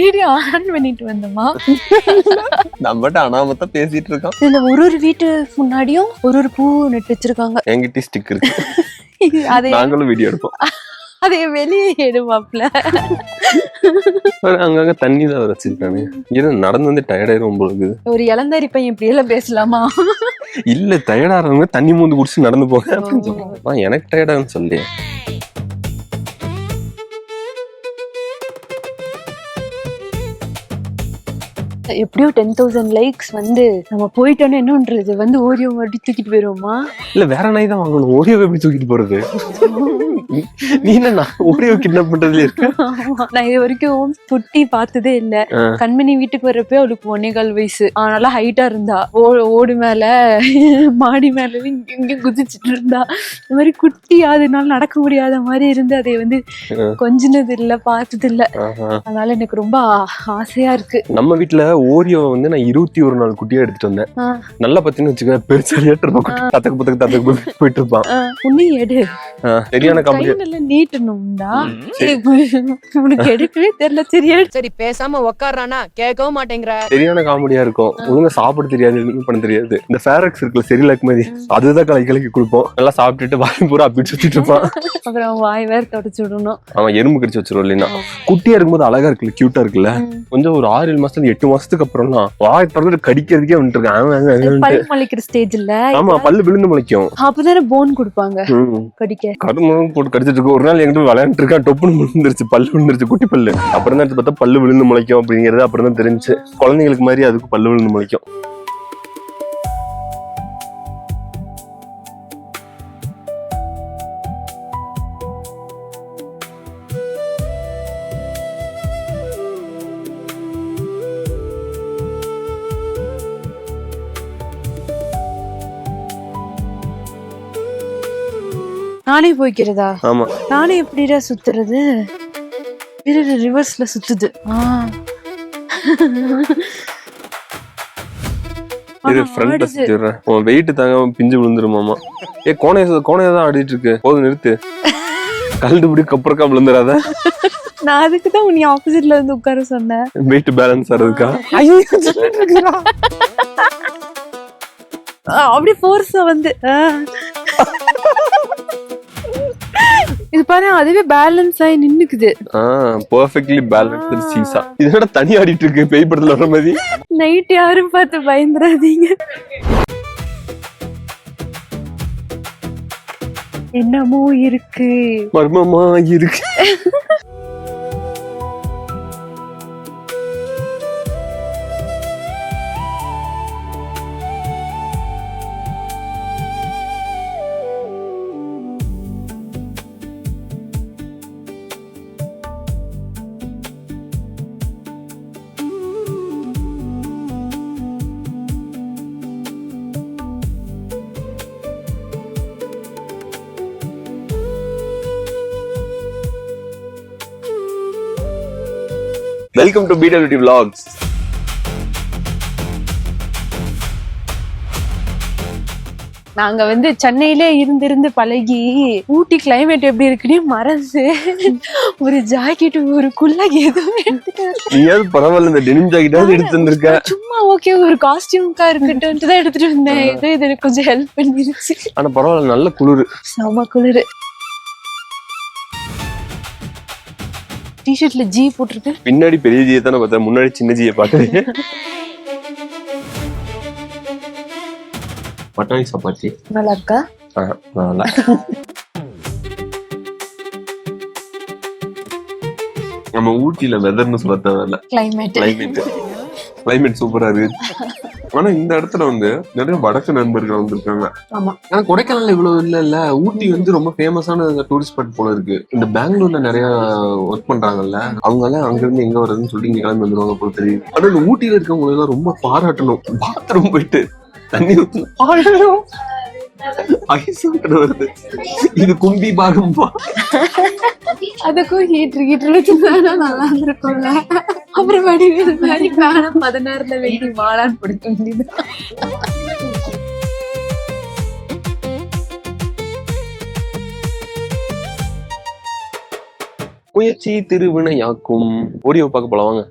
Video on பண்ணிட்டு வந்தோமா? நம்மகிட்ட அனாமத்தா பேசிட்டு இருக்கோம். இதுல ஒரு வீட்டு முன்னாடியும் ஒரு பூ நட்டு வச்சிருக்காங்க. என்கிட்ட ஸ்டிக் இருக்கு. அதை நாங்களும் வீடியோ எடுப்போம். அதை வெளியே எடுவாப்ல. அங்கங்க தண்ணி தான் வச்சிருக்கானு. இது நடந்து வந்து டயர்ட் ஆயிரும் போகுது. ஒரு இளந்தாரி பையன் இப்படி எல்லாம் பேசலாமா? இல்ல டயர்டாறவங்க தண்ணி மூந்து குடிச்சு நடந்து போக. எனக்கு டயர்டான்னு சொல்லி எப்படியோ 10,000 லைக்ஸ் வந்து நம்ம போயிட்டோன்னு என்னன்றது வந்து ஓரியோ மறுபடியும் தூக்கிட்டு போயிருவோமா? இல்ல வேற நாய் தான் வாங்கணும். ஓரியோ எப்படி தூக்கிட்டு போறது? நீ என்ன ஓரியோ கிட்னாப் பண்றதுல இருக்க? நான் இது வரைக்கும் குட்டி பார்த்ததே இல்ல. கண்மணி வீட்டுக்கு வர்றப்ப அவளுக்கு 1.25 வயசு. நல்லா ஹைட்டா இருந்தா. ஓடு மேல மாடி மேல இங்க குதிச்சுட்டு இருந்தா. இந்த மாதிரி குட்டி அதனால நடக்க முடியாத மாதிரி இருந்து அதை வந்து கொஞ்சினது இல்ல, பார்த்தது இல்ல. அதனால எனக்கு ரொம்ப ஆசையா இருக்கு. நம்ம வீட்டுல ஓரியோ வந்து நான் 21 நாள் குட்டியா எடுத்துட்டு வந்தேன். நல்லா பத்தின்னு வச்சுக்க பெருசா தத்தக்கு போயிட்டு இருப்பான். உன்னை எடு. சரியான நீட்டணும்டா. உனக்கு எடுக்கவே தெரியல. சரியா சரி பேசாம உக்காரானா கேட்கவும் மாட்டேங்கிற. சரியான காமெடியா இருக்கும். ஒழுங்கா சாப்பிட தெரியாது, பண்ண தெரியாது. இந்த ஃபேரக்ஸ் இருக்குல்ல செரிலாக் மாதிரி, அதுதான் கலக்கி கொடுப்போம். நல்லா சாப்பிட்டுட்டு வாய் பூரா அப்படி சுத்திட்டு இருப்பான். அப்புறம் வாய் வேற தொடச்சு விடணும். அவன் எறும்பு கடிச்சு வச்சிருவோம் இல்லைன்னா. குட்டியா இருக்கும்போது அழகா இருக்குல்ல, கியூட்டா இருக்குல்ல. கொஞ்சம் ஒரு 6-7 மாசத்துல 8 மாசத்துக்கு அப்புறம்லாம் வாய் திறந்து கடிக்கிறதுக்கே வந்துட்டு இருக்கான். பல்லு முளைக்கிற ஸ்டேஜ்ல. ஆமா, பல்லு விழுந்து முளைக்கும். அப்பதானே போன் கொடுப்பாங்க கடிக்க. கடுமும் போட்டு கடிச்சிட்டு இருக்கு. ஒரு நாள் எங்கிட்ட விளையாண்டு இருக்கான், டொப்புன்னு விழுந்துருச்சு, பல்லு விழுந்துருச்சு, குட்டி பல்லு. அப்புறம் தான் பார்த்தா பல்லு விழுந்து முளைக்கும் அப்படிங்கிறது அப்புறம் தான் தெரிஞ்சு. குழந்தைங்களுக்கு மாதிரி அதுக்கு பல்லு விழுந்து முளைக்கும். நானே போய்க்கிறதா? ஆமா. நானே எப்படிடா சுத்துறது? ரிவர்ஸ்ல சுத்துது. இது ஃப்ரண்ட்ல சுத்திடுறேன். உன் வெயிட் தாங்க பிஞ்சு விழுந்துருமாமா. கோணையதான் ஆடிட்டு இருக்கு. போதும் நிறுத்து. கல்டுபடி கப்பறக்கா விழுந்துடாத. நான் அதுக்கு தான் உன்னை ஆப்போசிட்ல வந்து உட்கார சொன்னேன். வெயிட் பேலன்ஸ் ஆறதுக்கா? அப்படி ஃபோர்ஸா வந்து இது பாரு, அதுவே பேலன்ஸ் ஆகி நின்னுக்குது. Perfectly balanced seesaw. இதோட தனி ஆடிட்டு இருக்கு பேய் படத்துல வர மாதிரி. நைட் யாரும் பார்த்து பயந்துராதீங்க. என்னமோ இருக்கு, மர்மமா இருக்கு. Welcome to BWT Vlogs. நாங்க வந்து சென்னையிலே இருந்து பழகி ஊட்டி கிளைமேட் எப்படி இருக்குன்னு மறந்து ஒரு ஜாக்கெட் ஒரு குல்லாகி எதுவுமே எடுத்துட்டு. நீயாவது பரவாயில்ல, இந்த டெனிம் ஜாக்கெட்டாவது எடுத்து வந்திருக்க. சும்மா ஓகே ஒரு காஸ்டியூம்க்கா இருக்கட்டும் தான் எடுத்துட்டு வந்தேன். இது எனக்கு கொஞ்சம் ஹெல்ப் பண்ணிருச்சு. ஆனா பரவாயில்ல, நல்ல குளிர், செம குளிர். டிஷர்ட்ல ஜி போட்டிருக்கு. பின்னாடி பெரிய ஜியை தானே பார்த்தேன், முன்னாடி சின்ன ஜியை பாக்குறீங்க. பட்டாணி சப்பாத்தி நல்லா இருக்கா? நல்லா. நம்ம ஊட்டியில வெதர்னு சொல்ல தேவையில்ல, கிளைமேட் சூப்பரா இருக்கு. ஆனா இந்த இடத்துல வந்து நிறைய வடக்கு நண்பர்கள் வந்திருக்காங்க. ஆனா கொடைக்கானல்ல இவ்வளவு இல்ல. ஊட்டி வந்து ரொம்ப ஃபேமஸான டூரிஸ்ட் ஸ்பாட் போல இருக்கு. இந்த பெங்களூர்ல நிறைய ஒர்க் பண்றாங்கல்ல, அவங்க எல்லாம் அங்க இருந்து எங்க வருதுன்னு சொல்லி இங்க கிளம்பி வந்துருவாங்க போல தெரியுது. ஆனா இந்த ஊட்டியில இருக்கவங்க எல்லாம் ரொம்ப பாராட்டணும். பாத்ரூம் போயிட்டு தண்ணி ஊற்றணும், ஐஸ் வருது. இது கும்பி பாகம்பா. அதுக்கும் ஹீட்டர் வச்சிருந்தா நல்லா இருக்கும்ல. அப்புறம் வடிவேல் மாதிரி காலம் 16 வெயிட் மாலான்னு பிடிக்க வேண்டியது. முயற்சி திருவினையாக்கும். ஓரியோ பார்க்க போலாம் வாங்க.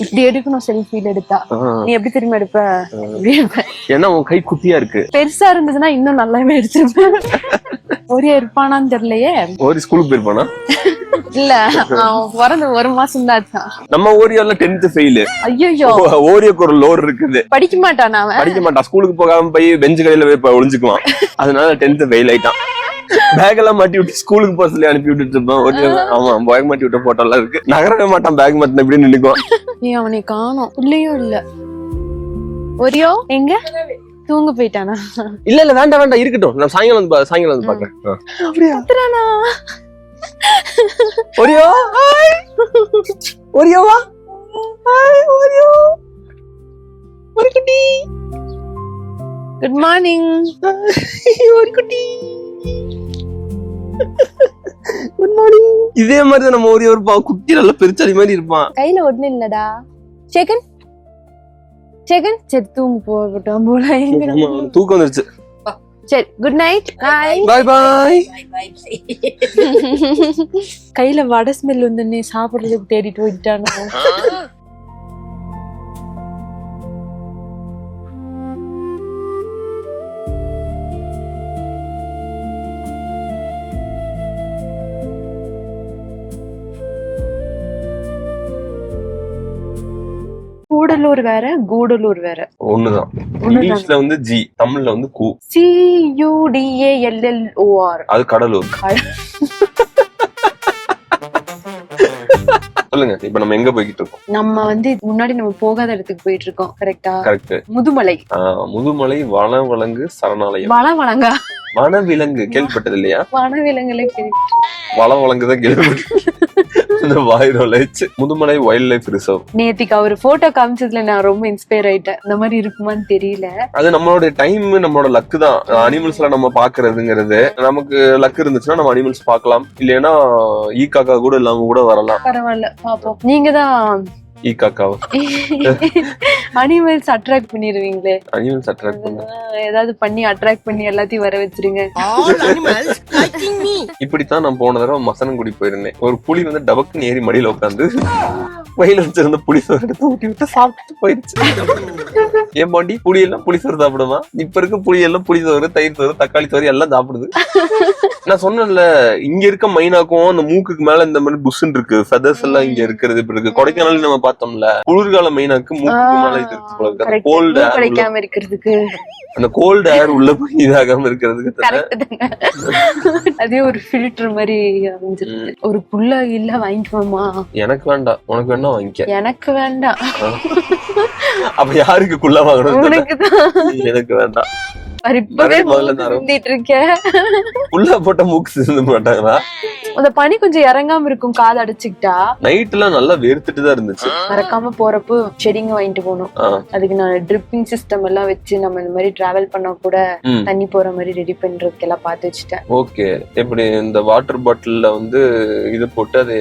இப்படி எடுக்கணும் செல்ஃபில எடுத்தா. நீ எப்படி திரும்ப எடுப்ப? ஏன்னா உன் கை குட்டியா இருக்கு. பெருசா இருந்ததுன்னா இன்னும் நல்லாவே எடுத்திருப்பேன். ஓரியோ இருப்பானான்னு தெரியலையே. ஓரி ஸ்கூலுக்கு போயிருப்பானா? இல்ல, பிறந்த 1 மாசம் தான். நம்ம ஓரியோல 10th ஃபெயில். ஐயோ, ஓரியோக்கு ஒரு லோர் இருக்குது. படிக்க மாட்டான் அவன். படிக்க மாட்டான். ஸ்கூலுக்கு போகாம போய் பெஞ்சு கடையில போய் ஒளிஞ்சுக்குவான். அதனால 10th ஃபெயில் ஆயிட்டான். பேக் எல்லாம் மாட்டி விட்டு ஸ்கூலுக்கு போக சொல்லி அனுப்பி விட்டுட்டு இருப்பான். ஆமா, பேக் மாட்டி விட்ட போட்டோ எல்லாம் இருக்கு. நகரவே மாட்டான். பேக் மாட்டின இப்படி நின்னுக்குவான். நீ அவனை காணோம். இல்லையோ இல்ல. ஓரியோ எங்க தூங்க போயிட்டானா? இல்ல வேண்டாம் இருக்கட்டும். நான் சாயங்காலம் வந்து பாக்குறேன். அப்படியா? ஓரியோ ஓரியோவா? ஓரியோ ஒரு குட்டி. Good morning. ஒரு குட்டி. Good morning. இதே மாதிரி நம்ம ஓரியோ ஒரு குட்டி நல்ல பெருச்சாலி மாதிரி இருப்பான். கையில ஒண்ணு இல்லடா. செகண்ட் சரி தூங்க போகட்டும் போல. தூக்கம் வந்துருச்சு. சரி, குட் நைட். பாய் பாய். கையில வடை ஸ்மெல் வந்து சாப்பிடுறதுக்கு தேடிட்டு போயிட்டானோ. கூடலூர் வேற, கூடலூர் வேற. ஒண்ணுதான். இங்கிலீஷ்ல வந்து ஜி, தமிழ்ல வந்து கு. CUDALLOR. அது கடலூர். சொல்லுங்க, இப்ப நம்ம எங்க போய்கிட்டு இருக்கோம்? நம்ம வந்து முன்னாடி நம்ம போகாத இடத்துக்கு போயிட்டு இருக்கோம். கரெக்டா? கரெக்ட். முதுமலை. முதுமலை வனவிலங்கு சரணாலயம். வனவிலங்கா? வனவிலங்கு கேள்விப்பட்டது இல்லையா? வனவிலங்குல வனவிலங்குதான் கேள்விப்பட்டது. Mudumalai wild life reserve. நேத்திக்கு அவர் போட்டோ காமிச்சதுல நான் ரொம்ப இன்ஸ்பயர் ஆயிட்டேன். இந்த மாதிரி இருக்குமான்னு தெரியல. அது நம்மளோட டைம், நம்மளோட லக்கு தான். அனிமல்ஸ் எல்லாம் நம்ம பாக்குறதுங்கிறது. நமக்கு லக்கு இருந்துச்சுன்னா நம்ம அனிமல்ஸ் பாக்கலாம். இல்லைன்னா ஈ காக்கா கூட இல்லாம கூட வரலாம். பரவாயில்ல, பாப்போம். நீங்க தான் ஈ காக்காவா? அனிமல்ஸ் அட்ராக்ட் பண்ணிடுவீங்களே. அனிமல்ஸ் அட்ராக்ட் பண்ண ஏதாவது பண்ணி அட்ராக்ட் பண்ணி எல்லாத்தையும் வர வச்சிருங்க. இப்படித்தான் நான் போன தடவை மசனங்குடி போயிருந்தேன். ஒரு புலி வந்து டபக்குன்னு ஏறி மடியில உட்காந்து வயல வச்சிருந்த புளி சோறு எடுத்து ஊட்டி விட்டு சாப்பிட்டு போயிடுச்சு. ஏன் பாண்டி, புளி எல்லாம் புளி சோறு சாப்பிடுமா? இப்ப இருக்க புளி எல்லாம் புளி சோறு, தயிர் சோறு, தக்காளி சோறு எல்லாம் சாப்பிடுது. நான் சொன்னேன்ல, இங்க இருக்க மைனாக்கும் அந்த மூக்குக்கு மேல இந்த மாதிரி புஷ்ன்னு இருக்கு, ஃபெதர்ஸ் எல்லாம் இங்க இருக்கிறது இப்ப இருக்கு. கொடைக்கானல் நம்ம பார்த்தோம்ல, குளிர்கால மைனாக்கு மூக்குக்கு மேல இது இருக்கு. கோல்டு கிடைக்காம இருக்கிறதுக்கு, அந்த கோல்டு ஏர் உள்ள போய் இதாகாம இருக்கிறதுக்கு அதே ஒரு ஃபில்டர் மாதிரி அமைஞ்சிருக்கு. ஒரு புல்ல இல்ல வாங்கிக்குவோமா? எனக்கு வேண்டாம். உனக்கு வேணா வாங்கிக்க. எனக்கு வேண்டாம். அப்ப யாருக்கு குள்ள வாங்கணும்? உனக்குதான். எனக்கு வேண்டாம். இப்பவே இருந்துட்டு இருக்கேன். உள்ள போட்ட மூக்கு சிந்த மாட்டாங்களா? அந்த பனி கொஞ்சம் இறங்காம இருக்கும் காது அடைச்சுக்கிட்டா. நைட் எல்லாம் நல்லா வேர்த்துட்டு தான் இருந்துச்சு. மறக்காம போறப்போ செடிங்க வாங்கிட்டு போகணும். அதுக்கு நான் ட்ரிப்பிங் சிஸ்டம் எல்லாம் வச்சு நம்ம இந்த மாதிரி டிராவல் பண்ணா கூட தண்ணி போற மாதிரி ரெடி பண்றதுக்கு எல்லாம் பாத்து வச்சுட்டேன். ஓகே. எப்படி இந்த வாட்டர் பாட்டில்ல வந்து இது போட்டு அதை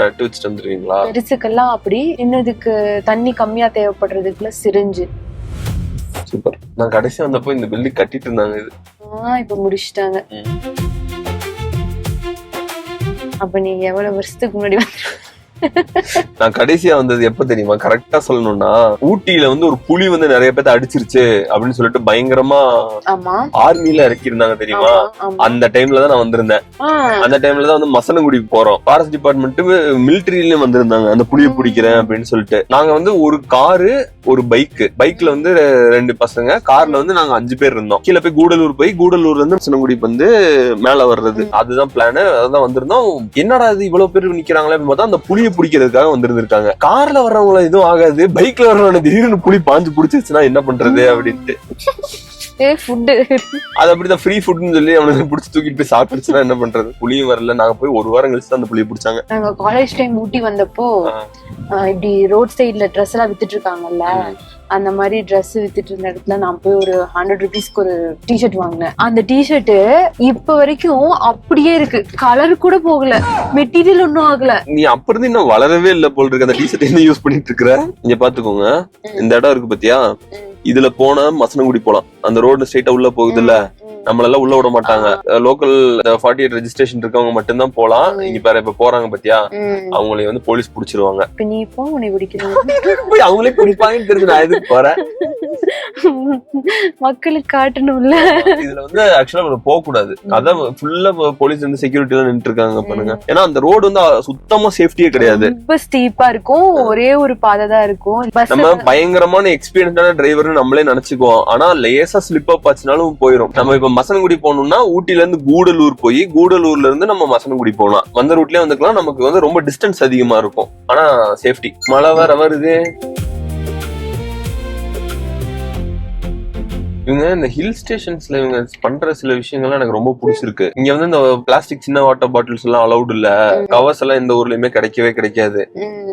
நட்டு வச்சுட்டு வந்துருவீங்களா? பெருசுக்கெல்லாம் அப்படி. இன்னதுக்கு தண்ணி கம்மியா தேவைப்படுறதுக்குள்ள சிரிஞ்சு. சூப்பர். நான் கடைசி வந்தப்போ இந்த பில்டிங் கட்டிட்டு இருந்தாங்க. இது இப்ப முடிச்சுட்டாங்க. அப்ப நீங்க எவ்வளவு வருஷத்துக்கு முன்னாடி நான் கடைசியா வந்தது எப்ப தெரியுமா? கரெக்டா சொல்லணும்னா, ஊட்டியில வந்து ஒரு புலி வந்து நிறைய பேர்த்த அடிச்சிருச்சு அப்படின்னு சொல்லிட்டு பயங்கரமா ஆர்மில இறக்கிருந்தாங்க தெரியுமா? அந்த டைம்ல தான் நான் வந்திருந்தேன். அந்த டைம்ல தான் வந்து மசனங்குடிக்கு போறோம். ஃபாரஸ்ட் டிபார்ட்மெண்ட் மிலிட்டரியிலயும் வந்திருந்தாங்க அந்த புலியை பிடிக்கிறேன் அப்படின்னு சொல்லிட்டு. நாங்க வந்து ஒரு காரு, ஒரு பைக்ல வந்து 2 பசங்க, கார்ல வந்து நாங்க 5 பேர் இருந்தோம். கீழே போய் கூடலூர்ல இருந்து மசனங்குடி வந்து மேல வர்றது, அதுதான் பிளான். அதான் வந்திருந்தோம். என்னடா இது இவ்வளவு பேர் நிக்கிறாங்களே பார்த்தா அந்த புலியை பிடிக்கிறதுக்காக வந்திருந்திருக்காங்க. கார்ல வர்றவங்கள எதுவும் ஆகாது, பைக்ல வர்றவங்க திடீர்னு புலி பாஞ்சு பிடிச்சிருச்சுன்னா என்ன பண்றது அப்படின்ட்டு. அது அப்படிதான் ஃப்ரீ ஃபுட்னு சொல்லி அவனுக்கு பிடிச்சி தூக்கிட்டு போய் சாப்பிடுச்சுன்னா என்ன பண்றது? புளியும் வரல. நாங்க போய் 1 வாரம் கழிச்சு தான் அந்த புளியை பிடிச்சாங்க. நாங்க காலேஜ் டைம் ஊட்டி வந்தப்போ இப்படி ரோட் சைட்ல ட்ரெஸ் எல்லாம் வித்துட்டு இருக்காங்கல்ல, அந்த மாதிரி ட்ரெஸ் வித்துட்டு இருந்த இடத்துல நான் போய் ஒரு 100 rupeesக்கு ஒரு டிஷர்ட் வாங்கினேன். அந்த டிஷர்ட் இப்ப வரைக்கும் அப்படியே இருக்கு. கலர் கூட போகல, மெட்டீரியல் ஒன்னும் ஆகல. நீ அப்ப இருந்து இன்னும் வளரவே இல்ல போல் இருக்கு. அந்த டிஷர்ட் என்ன யூஸ் பண்ணிட்டு இருக்கிற? இங்க பாத்துக்கோங்க, இந்த இடம் இருக்கு பாத்தியா, இதுல போனா மசனங்குடி போலாம். அந்த ரோடு ஸ்ட்ரைட்டா உள்ள போகுது இல்ல, நம்மளெல்லாம் உள்ள விட மாட்டாங்க. லோக்கல் 48 ரெஜிஸ்ட்ரேஷன் இருக்கவங்க மட்டும்தான் போலாம். இங்க பாரு இப்ப போறாங்க பாத்தியா, அவங்களை வந்து போலீஸ் புடிச்சிருவாங்க. நீ போன் உன்னை பிடிக்கணும் போய் அவங்களே பிடிப்பாங்கன்னு தெரிஞ்சு நான் எதுக்கு போறேன், மக்களுக்கு காட்டணும்ல. இதுல வந்து ஆக்சுவலா போக கூடாது. அதான் ஃபுல்லா போலீஸ் வந்து செக்யூரிட்டி எல்லாம் நின்று இருக்காங்க பண்ணுங்க. ஏன்னா அந்த ரோடு வந்து சுத்தமா சேஃப்டியே கிடையாது. ரொம்ப ஸ்டீப்பா இருக்கும், ஒரே ஒரு பாதை தான் இருக்கும். நம்ம பயங்கரமான எக்ஸ்பீரியன்ஸான டிரைவர்னு நம்மளே நினைச்சுக்குவோம். ஆனா லேசா ஸ்லிப் அப் ஆச்சுனாலும் போயிடும். நம்ம இப்ப மசனகுடி போகணும்னா ஊட்டில இருந்து கூடலூர் போய் கூடலூர்ல இருந்து நம்ம மசனகுடி போகலாம். வந்த ரூட்லயே வந்துக்கலாம். நமக்கு வந்து ரொம்ப டிஸ்டன்ஸ் அதிகமா இருக்கும். ஆனா சேஃப்டி. மழை வேற வருது. இவங்க இந்த ஹில் ஸ்டேஷன்ஸ்ல இவங்க பண்ற சில விஷயங்கள்லாம் எனக்கு ரொம்ப பிடிச்சிருக்கு. இங்க வந்து இந்த பிளாஸ்டிக் சின்ன வாட்டர் பாட்டில்ஸ் எல்லாம் அலௌட் இல்ல, கவர்ஸ் எல்லாம் எந்த ஊர்லயுமே கிடைக்கவே கிடைக்காது.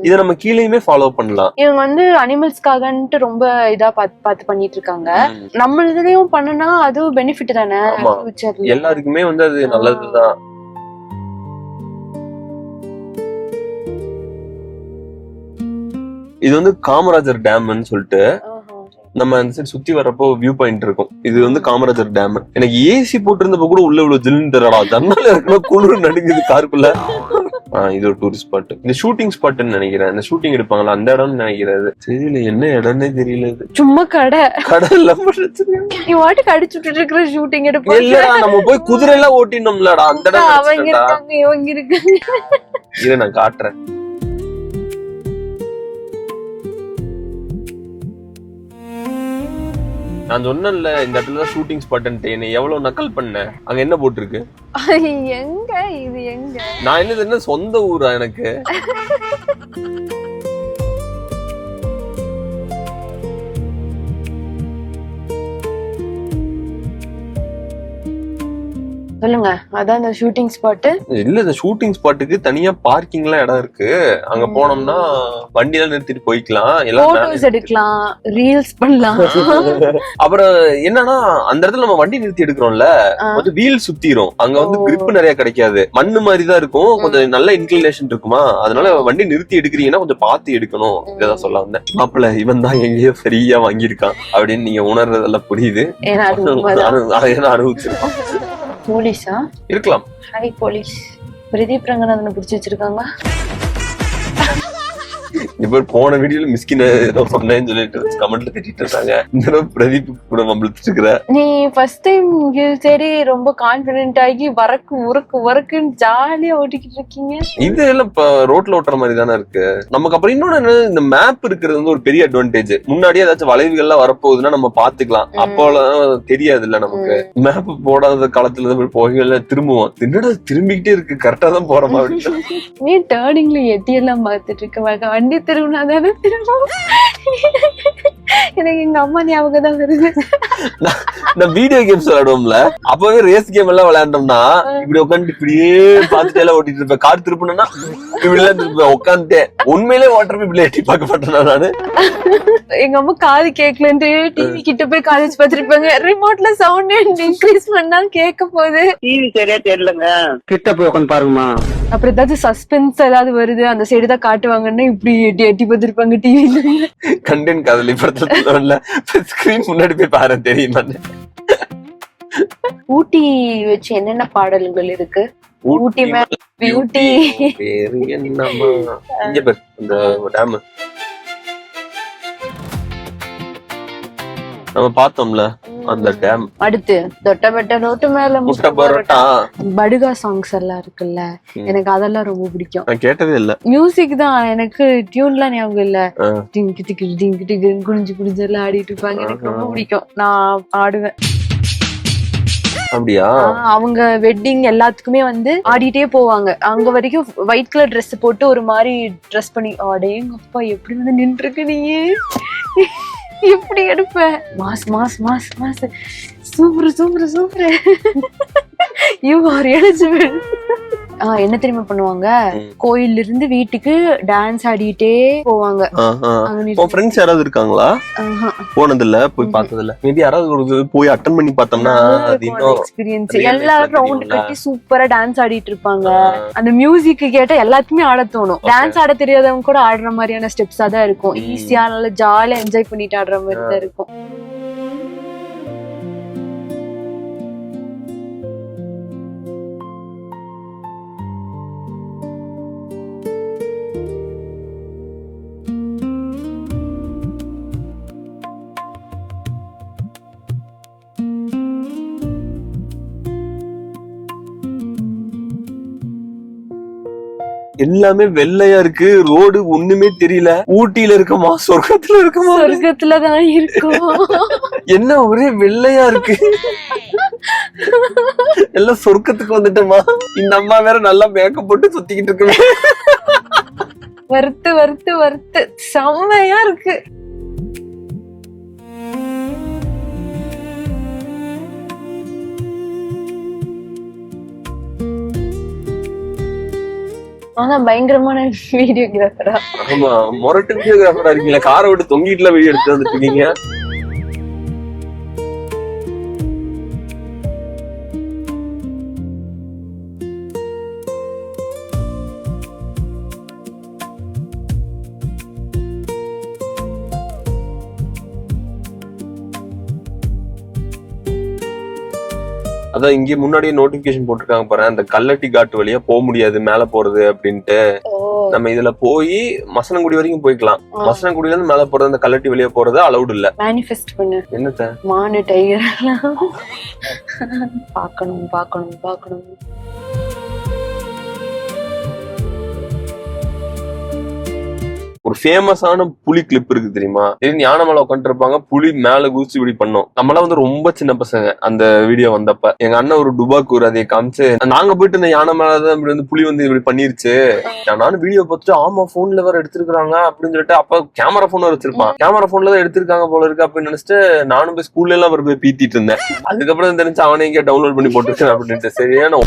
இதை நம்ம கீழேயுமே ஃபாலோ பண்ணலாம். இவங்க வந்து அனிமல்ஸ்க்காகன்ட்டு ரொம்ப இதா பார்த்து பண்ணிட்டு இருக்காங்க. நம்ம இதுலயும் பண்ணனா அதுவும் பெனிஃபிட் தானே. எல்லாருக்குமே வந்து அது நல்லதுதான். இது வந்து காமராஜர் டேம்னு சொல்லிட்டு நம்ம அந்த சைடு சுத்தி வரப்போ வியூ பாயிண்ட் இருக்கும். இது வந்து காமராஜர் டேம். எனக்கு ஏசி போட்டிருந்தப்ப கூட உள்ள இவ்வளவு ஜில்லுன்னு தரடா, ஜன்னால இருக்கணும், குளிர் நடுங்குது காருக்குள்ள. இது ஒரு டூரிஸ்ட் ஸ்பாட். இந்த ஷூட்டிங் ஸ்பாட்னு நினைக்கிறேன். இந்த ஷூட்டிங் எடுப்பாங்களா அந்த இடம்னு நினைக்கிறது. தெரியல என்ன இடம்னே தெரியல. இது சும்மா கடை எல்லாம் நீ வாட்டுக்கு அடிச்சு விட்டுட்டு இருக்கிற ஷூட்டிங் எடுப்போம். இல்லடா நம்ம போய் குதிரை எல்லாம் ஓட்டினோம்லடா அந்த இடம். அவங்க இருக்காங்க இவங்க இருக்காங்க. இதை நான் காட்டுறேன். நான் சொன்னேன்ல இந்த இடத்துல தான் ஷூட்டிங் ஸ்பாட்ன்ட்டு. என்ன எவ்வளவு நக்கல் பண்ண. அங்க என்ன போட்டிருக்கு? எங்க இது எங்க? நான் என்ன சொந்த ஊரா எனக்கு? சொல்லுங்க. அதான் இந்த ஷூட்டிங் ஸ்பாட் இல்ல. இந்த ஷூட்டிங் ஸ்பாட்டுக்கு தனியா பார்க்கிங் எல்லாம் இடம் இருக்கு. அங்க போனோம்னா வண்டி எல்லாம் நிறுத்திட்டு போய்க்கலாம், போட்டோஸ் எடுக்கலாம், ரீல்ஸ் பண்ணலாம். அப்புறம் என்னன்னா அந்த இடத்துல நம்ம வண்டி நிறுத்தி எடுக்கிறோம்ல, கொஞ்சம் வீல் சுத்திரும். அங்க வந்து கிரிப் நிறைய கிடைக்காது, மண்ணு மாதிரி தான் இருக்கும். கொஞ்சம் நல்ல இன்க்ளினேஷன் இருக்குமா, அதனால வண்டி நிறுத்தி எடுக்கிறீங்கன்னா கொஞ்சம் பார்த்து எடுக்கணும். இதான் சொல்ல வந்தேன். மாப்பிள்ள இவன் தான் எங்கேயோ ஃப்ரீயா வாங்கியிருக்கான் அப்படின்னு நீங்க உணர்றதெல்லாம் புரியுது. அனுபவிச்சிருக்கான். போலீஸா இருக்கலாம். Hi police. பிரதீப் ரங்கநாதனை பிடிச்சி வச்சிருக்காங்க. இப்ப போன வீடியோல மிஸ்கின் ஏதோ சொன்னேன்னு சொல்லிட்டு கமெண்ட்ல திட்டிட்டு இருக்காங்க. இந்த பிரதீப் கூட மம்பளத்துட்டு இருக்கிற நீ ஃபர்ஸ்ட் டைம் சரி ரொம்ப கான்பிடென்ட் ஆகி வரக்குன்னு ஜாலியா ஓட்டிக்கிட்டு இருக்கீங்க. இது எல்லாம் இப்ப ரோட்ல ஓட்டுற மாதிரி தானே இருக்கு. நமக்கு அப்புறம் இன்னொன்னு இந்த மேப் இருக்கிறது வந்து ஒரு பெரிய அட்வான்டேஜ். முன்னாடியே ஏதாச்சும் வளைவுகள்லாம் வரப்போகுதுன்னா நம்ம பாத்துக்கலாம். அப்போலாம் தெரியாது இல்ல நமக்கு. மேப் போடாத காலத்துல போகல திரும்புவோம். என்னடா திரும்பிக்கிட்டே இருக்கு, கரெக்டா தான் போறோமா அப்படின்னு. நீ டேர்னிங்ல எட்டியெல்லாம் பார்த்துட்டு இருக்க. வண்டி திரும்பினா தானே திரும்பும். எனக்கு எங்க அம்மா ஞாபகம் தான் வருது. நான் வீடியோ கேம்ஸ் விளையாடுவோம்ல, அப்பவே ரேஸ் கேம் எல்லாம் விளையாண்டோம்னா இப்படி உட்காந்து இப்படியே பாத்துட்டு எல்லாம் ஓட்டிட்டு இருப்பேன். கார் திருப்பினா இப்படி எல்லாம் திருப்பேன் உட்காந்துட்டு. உண்மையிலே ஓட்டர் இப்படி எட்டி பார்க்க மாட்டேன் நானு. எங்க அம்மா காது கேட்கலன்ட்டு டிவி கிட்ட போய் காலேஜ் பார்த்திருப்பாங்க. ரிமோட்ல சவுண்ட் இன்க்ரீஸ் பண்ணா கேட்க போகுது. டிவி சரியா தெரியலங்க, கிட்ட போய் உட்காந்து பாருங்கம்மா. அப்புறம் ஏதாவது சஸ்பென்ஸ் ஏதாவது வருது அந்த சைடு தான் காட்டுவாங்கன்னா இப்படி எட்டி எட்டி பார்த்திருப்பாங்க டிவில. கண்டென்ட் காதலி படத்துல ஸ்கிரீன் முன்னாடி போய் பாரு தெரியுமா. ஊட்டி வச்சு என்னென்ன பாடல்கள் இருக்கு? ஊட்டி மேல பியூட்டி பேரு என்னமா இங்க பேர் இந்த டேம் நம்ம பார்த்தோம்ல அந்த டேம். அடுத்து தொட்டபெட்ட ரோட்டு மேல முட்டை பரோட்டா, படுகா சாங்ஸ் எல்லாம் இருக்குல்ல, எனக்கு அதெல்லாம் ரொம்ப பிடிக்கும். நான் கேட்டதே இல்ல. மியூசிக் தான், எனக்கு டியூன்லாம் ஞாபகம் இல்ல. டிங்கு டிங்கு டிங்கு டிங்கு குடிஞ்சு குடிஞ்சு எல்லாம் ஆடிட்டு இருப்பாங்க. எனக்கு ரொம்ப பிடிக்கும், நான் ஆடுவேன். அப்படியா? அவங்க வெட்டிங் எல்லாத்துக்குமே வந்து ஆடிட்டே போவாங்க. அங்க வரைக்கும் ஒயிட் கலர் ட்ரெஸ் போட்டு ஒரு மாதிரி ட்ரெஸ் பண்ணி அடேங்கப்பா எப்படி வந்து நின்று இருக்கு நீ எப்படி எடுப்ப. Mass mass mass mass super super super. You are eligible. என்ன தெரியுமா பண்ணுவாங்க, கோயில்ல இருந்து வீட்டுக்கு டான்ஸ் ஆடிட்டே போவாங்க. ஃப்ரெண்ட்ஸ் யாராவது இருக்காங்களா? போனது இல்ல, போய் பார்த்தது இல்ல. மேபி யாராவது போய் அட்டெண்ட் பண்ணி பார்த்தோம்னா எக்ஸ்பீரியன்ஸ். எல்லாரும் ரவுண்ட் கட்டி சூப்பரா டான்ஸ் ஆடிட்டு இருப்பாங்க. அந்த மியூசிக் கேட்டா எல்லாத்துக்குமே ஆட தோணும். டான்ஸ் ஆட தெரியாதவங்க கூட ஆடுற மாதிரியான ஸ்டெப்ஸா தான் இருக்கும். ஈஸியா நல்லா ஜாலியா என்ஜாய் பண்ணிட்டு ஆடுற மாதிரி தான் இருக்கும். எல்லாமே வெள்ளையா இருக்கு, ரோடு ஒண்ணுமே தெரியல. ஊட்டியில இருக்கமா சொர்க்கத்துல இருக்கமா? சொர்க்கத்துலதான் இருக்கும். என்ன ஒரே வெள்ளையா இருக்கு. எல்லாம் சொர்க்கத்துக்கு வந்துட்டோமா? இந்த அம்மா வேற நல்லா மேக்கப் போட்டு சுத்திக்கிட்டு இருக்குமே. வறுத்து வறுத்து வறுத்து செம்மையா இருக்கு. ஆனா பயங்கரமான வீடியோகிராஃபரா. ஆமா, மொரட்டு வீடியோகிராஃபரா இருக்கீங்களா? காரை விட்டு தொங்கிட்டுல வீடியோ எடுத்து வந்துட்டு இருக்கீங்க. அதான் இங்க முன்னாடியே நோட்டிபிகேஷன் போட்டிருக்காங்க பாரு, அந்த கல்லட்டி காட்டு வழியா போக முடியாது மேல போறது அப்படின்ட்டு. நம்ம இதுல போய் மசனங்குடி வரைக்கும் போய்க்கலாம். மசனங்குடியில இருந்து மேல போறது, அந்த கல்லட்டி வழியா போறது அலௌட் இல்ல. மேனிஃபெஸ்ட் பண்ணு. என்னத்த? மானு டைகர் பாக்கணும் பாக்கணும் பாக்கணும். ஒரு ஃபேமஸான புலி கிளிப் இருக்கு தெரியுமா? யானை மேல உட்காந்து இருப்பாங்க, புலி மேல குதிச்சு இப்படி பண்ணோம். நம்மளாம் வந்து ரொம்ப சின்ன பசங்க அந்த வீடியோ வந்தப்ப. எங்க அண்ணன் ஒரு டுபாக்கூர் அதை காமிச்சு, நாங்க போயிட்டு இந்த யானை மேலதான் இப்படி வந்து புலி வந்து இப்படி பண்ணிருச்சு. நானும் வீடியோ பார்த்துட்டு ஆமா போன்ல வேற எடுத்திருக்காங்க அப்படின்னு சொல்லிட்டு, அப்ப கேமரா போன் வச்சிருப்பான், கேமரா போன்ல தான் எடுத்திருக்காங்க போல இருக்கு அப்படின்னு நினைச்சிட்டு நானும் போய் ஸ்கூல்ல எல்லாம் போய் பீத்திட்டு இருந்தேன். அதுக்கப்புறம் தெரிஞ்சு அவனே இங்கே டவுன்லோட் பண்ணி போட்டுருக்கேன் அப்படின்ட்டு. சரியான